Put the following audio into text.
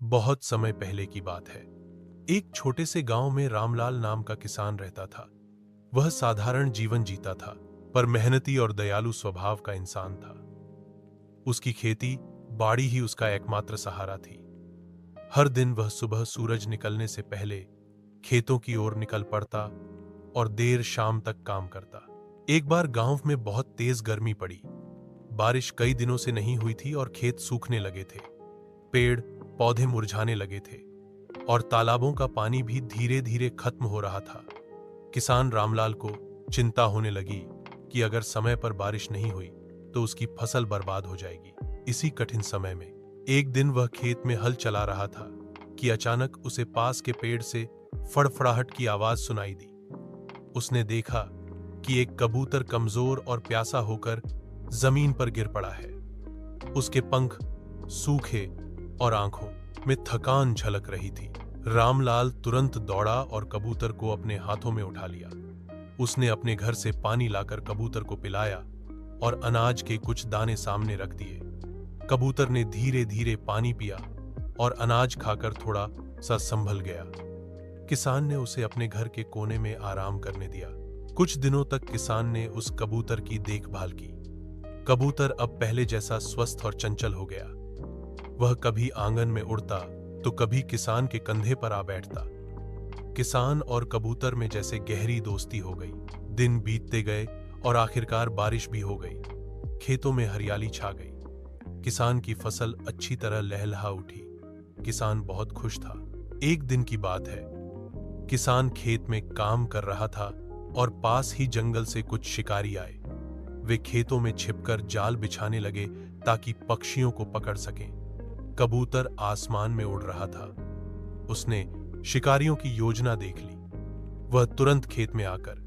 बहुत समय पहले की बात है। एक छोटे से गांव में रामलाल नाम का किसान रहता था। वह साधारण जीवन जीता था, पर मेहनती और दयालु स्वभाव का इंसान था। उसकी खेती बाड़ी ही उसका एकमात्र सहारा थी। हर दिन वह सुबह सूरज निकलने से पहले खेतों की ओर निकल पड़ता और देर शाम तक काम करता। एक बार गांव में बहुत तेज गर्मी पड़ी। बारिश कई दिनों से नहीं हुई थी और खेत सूखने लगे थे। पेड़ पौधे मुरझाने लगे थे और तालाबों का पानी भी धीरे धीरे खत्म हो रहा था। किसान रामलाल को चिंता होने लगी कि अगर समय पर बारिश नहीं हुई तो उसकी फसल बर्बाद हो जाएगी। इसी कठिन समय में एक दिन वह खेत में हल चला रहा था कि अचानक उसे पास के पेड़ से फड़फड़ाहट की आवाज सुनाई दी। उसने देखा कि एक कबूतर कमजोर और प्यासा होकर जमीन पर गिर पड़ा है। उसके पंख सूखे और आंखों में थकान झलक रही थी। रामलाल तुरंत दौड़ा और कबूतर को अपने हाथों में उठा लिया। उसने अपने घर से पानी लाकर कबूतर को पिलाया और अनाज के कुछ दाने सामने रख दिए। कबूतर ने धीरे धीरे पानी पिया और अनाज खाकर थोड़ा सा संभल गया। किसान ने उसे अपने घर के कोने में आराम करने दिया। कुछ दिनों तक किसान ने उस कबूतर की देखभाल की। कबूतर अब पहले जैसा स्वस्थ और चंचल हो गया। वह कभी आंगन में उड़ता तो कभी किसान के कंधे पर आ बैठता। किसान और कबूतर में जैसे गहरी दोस्ती हो गई। दिन बीतते गए और आखिरकार बारिश भी हो गई। खेतों में हरियाली छा गई। किसान की फसल अच्छी तरह लहलहा उठी। किसान बहुत खुश था। एक दिन की बात है। किसान खेत में काम कर रहा था और पास ही जंगल से कुछ शिकारी आए। वे खेतों में छिपकर जाल बिछाने लगे ताकि पक्षियों को पकड़ सकें। कबूतर आसमान में उड़ रहा था। उसने शिकारियों की योजना देख ली। वह तुरंत खेत में आकर